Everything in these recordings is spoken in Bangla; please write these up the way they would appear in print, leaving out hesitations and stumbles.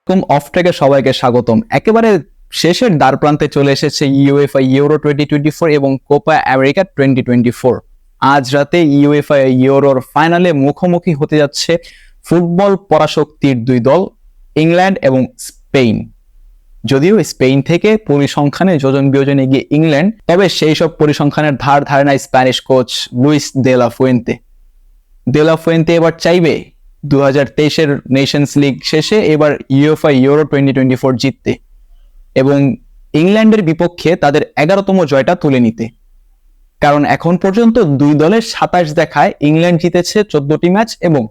অফ ট্র্যাকে সবাইকে স্বাগতম। একেবারে শেষের দ্বার প্রান্তে চলে এসেছে ইউএফএ ইউরো 2024 এবং কোপা আমেরিকা 2024। আজ রাতে ইউএফএ ইউরোর ফাইনালে মুখোমুখি হতে যাচ্ছে ফুটবল পরাশক্তির দুই দল, ইংল্যান্ড এবং স্পেন। যদিও স্পেন থেকে পরিসংখ্যানে যোজন বিয়োজন এগিয়ে ইংল্যান্ড, তবে সেই সব পরিসংখ্যানের ধার ধারে নাই Spanish coach Luis de la Fuente. এবার চাইবে 2023-এর নেশনস লিগ শেষে এবার ইউএফএ ইউরো 2024 জিততে এবং ইংল্যান্ডের বিপক্ষে তাদের 11তম জয়টা তুলে নিতে। কারণ এখন পর্যন্ত দুই দলের 27 দেখায় ইংল্যান্ড জিতেছে 14টি ম্যাচ এবং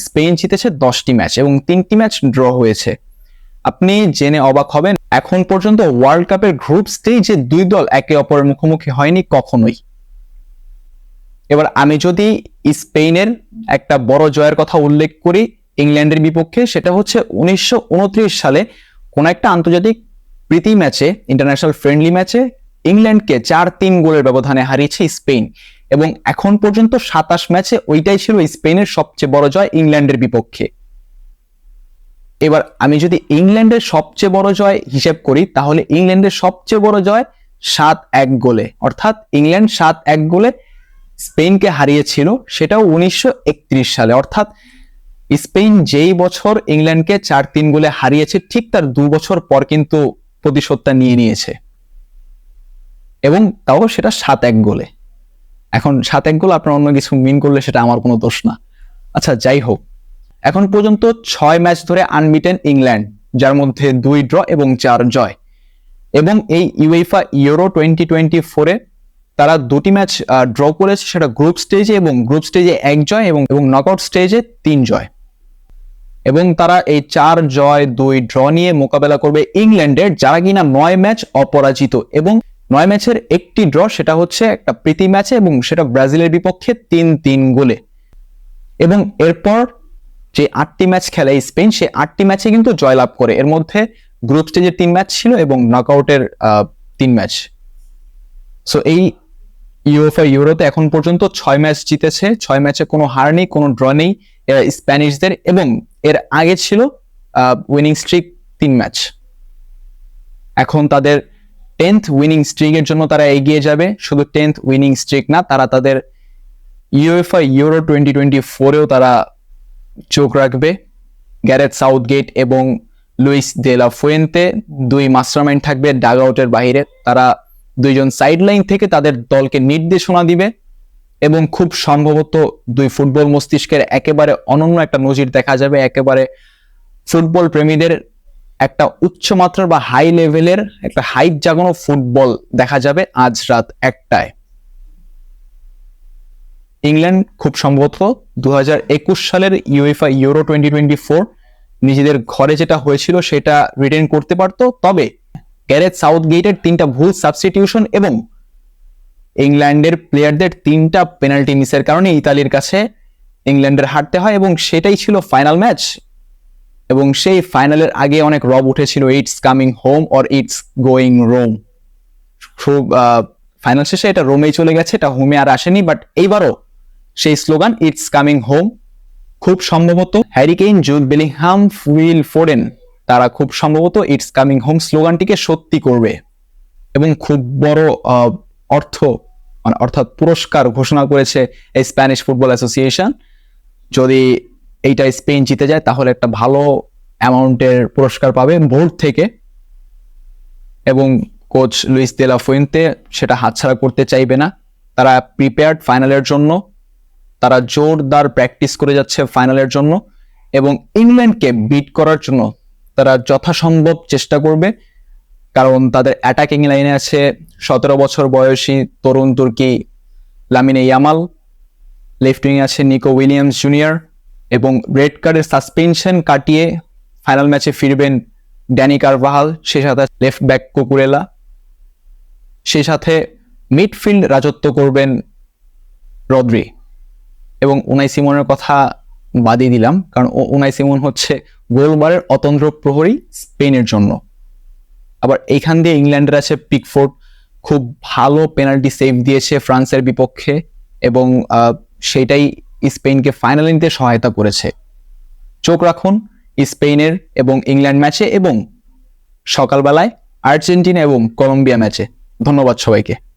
স্পেন জিতেছে 10টি ম্যাচ এবং 3টি ম্যাচ ড্র হয়েছে। আপনি জেনে অবাক হবেন, এখন পর্যন্ত ওয়ার্ল্ড কাপের গ্রুপ স্টেজে দুই দল একে অপরের মুখোমুখি হয়নি কখনোই। এবার আমি যদি স্পেনের একটা বড় জয়ের কথা উল্লেখ করি ইংল্যান্ডের বিপক্ষে, সেটা হচ্ছে 1929 সালে কোন একটা আন্তর্জাতিক প্রীতি ম্যাচে, ইন্টারন্যাশনাল ফ্রেন্ডলি ম্যাচে ইংল্যান্ডকে 4-3 গোলের ব্যবধানে হারিয়েছে স্পেন এবং এখন পর্যন্ত 27 ম্যাচে ওইটাই ছিল স্পেনের সবচেয়ে বড় জয় ইংল্যান্ডের বিপক্ষে। এবার আমি যদি ইংল্যান্ডের সবচেয়ে বড় জয় হিসেব করি তাহলে ইংল্যান্ডের সবচেয়ে বড় জয় 7-1 গোলে, অর্থাৎ ইংল্যান্ড 7-1 গোলে স্পেনকে হারিয়েছিল, সেটাও 1931 সালে। অর্থাৎ স্পেন যেই বছর ইংল্যান্ডকে 4-3 গোলে হারিয়েছে ঠিক তার 2 বছর পর কিন্তু প্রতিশোধটা নিয়ে নিয়েছে এবং তাও সেটা 7-1 গোলে। এখন 7-1 গোল আপনার অন্য কিছু মিন করলে সেটা আমার কোনো দোষ না। আচ্ছা, যাই হোক, এখন পর্যন্ত 6 ম্যাচ ধরে আনবিটেন ইংল্যান্ড, যার মধ্যে 2 ড্র এবং 4 জয়। এবং এই ইউএফএ ইউরো 2024-এ তারা 2টি ম্যাচ ড্র করেছে, সেটা গ্রুপ স্টেজে, এবং গ্রুপ স্টেজে 1 জয় এবং নকআউট স্টেজে 3 জয়। এবং তারা এই 4 জয় 2 ড্র নিয়ে মোকাবেলা করবে ইংল্যান্ডের, যারা কিনা 9 ম্যাচ অপরাজিত এবং 9 ম্যাচের 1টি ড্র, সেটা হচ্ছে একটা প্রীতি ম্যাচে এবং সেটা ব্রাজিলের বিপক্ষে 3-3 গোলে। এবং এরপর যে 8টি ম্যাচ খেলে স্পেন, সে 8টি ম্যাচে কিন্তু জয়লাভ করে। এর মধ্যে গ্রুপ স্টেজের 3 ম্যাচ ছিল এবং নকআউটের 3 ম্যাচ। সো এই ইউএফএ ইউরোতে এখন পর্যন্ত 6 ম্যাচ জিতেছে, 6 ম্যাচে কোনো হার নেই, কোনো ড্র নেই স্প্যানিশদের, এবং এর আগে ছিল উইনিং স্ট্রিক 3 ম্যাচ। এখন তাদের 10th উইনিং স্ট্রিকের জন্য তারা এগিয়ে যাবে। শুধু 10th উইনিং স্ট্রিক না, তারা তাদের ইউএফএ ইউরো 2024-এও তারা চোখ রাখবে। গ্যারেথ সাউথগেট এবং Luis de la Fuente, 2 mastermind থাকবে ডাগ আউটের বাইরে। তারা 2 জন সাইডলাইন থেকে তাদের দলকে নির্দেশনা দিবে এবং খুব সম্ভবত 2 ফুটবল মস্তিষ্কের একেবারে অনন্য একটা নজির দেখা যাবে। একেবারে ফুটবল প্রেমীদের একটা উচ্চমাত্রার বা হাই লেভেলের একটা হাইপ জাগানো ফুটবল দেখা যাবে আজ রাত 1টায়। ইংল্যান্ড খুব সম্ভবত 2021 সালের ইউএফএ ইউরো 2024 নিজেদের ঘরে যেটা হয়েছিল সেটা রিটেন করতে পারতো, তবে গ্যারেথ সাউথগেটের 3টা ভুল সাবস্টিটিউশন এবং ইংল্যান্ডের প্লেয়ারদের 3টা পেনাল্টি মিসের কারণে ইতালির কাছে ইংল্যান্ডের হারতে হয় এবং সেটাই ছিল ফাইনাল ম্যাচ। এবং সেই ফাইনালের আগে অনেক রব উঠেছিল, it's coming home or it's going Rome. খুব ফাইনাল শেষে এটা রোমেই চলে গেছে, এটা হোমে আর আসেনি। বাট এইবারও সেই স্লোগান ইটস কামিং হোম, খুব সম্ভবত Harry Kane, Jude Bellingham, will Foden, তারা খুব সম্ভবত ইটস কামিং হোম স্লোগানটিকে সত্যি করবে এবং খুব বড় অর্থাৎ পুরস্কার ঘোষণা করেছে এই স্প্যানিশ ফুটবল অ্যাসোসিয়েশন। যদি এইটা স্পেন জিতে যায় তাহলে একটা ভালো অ্যামাউন্টের পুরস্কার পাবে বোর্ড থেকে, এবং coach Luis de la Fuente সেটা হাতছাড়া করতে চাইবে না। তারা প্রিপেয়ার্ড ফাইনালের জন্য, তারা জোরদার প্র্যাকটিস করে যাচ্ছে ফাইনালের জন্য এবং ইংল্যান্ডকে বিট করার জন্য তারা যথাসম্ভব চেষ্টা করবে। কারণ তাদের অ্যাটাকিং লাইনে আছে 17 বছর বয়সী তরুণ তুর্কি লামিনে ইয়ামাল, লেফট উইং আছে নিকো উইলিয়ামস জুনিয়র, এবং রেড কার্ডের সাসপেনশন কাটিয়ে ফাইনাল ম্যাচে ফিরবেন ড্যানি কারভাহাল, সেই সাথে লেফট ব্যাক কুকুরেলা, সেই সাথে মিডফিল্ড রাজত্ব করবেন রদ্রি। এবং উনাই সিমনের কথা বাদই দিলাম, কারণ উনাই সিমন হচ্ছে গোলবারের অতন্দ্র প্রহরী স্পেনের জন্য। আবার এইখান দিয়ে ইংল্যান্ডের আছে পিকফোর্ড, খুব ভালো পেনাল্টি সেভ দিয়েছে ফ্রান্সের বিপক্ষে এবং সেইটাই স্পেনকে ফাইনালে নিতে সহায়তা করেছে। চোখ রাখুন স্পেনের এবং ইংল্যান্ড ম্যাচে এবং সকালবেলায় আর্জেন্টিনা এবং কলম্বিয়া ম্যাচে। ধন্যবাদ সবাইকে।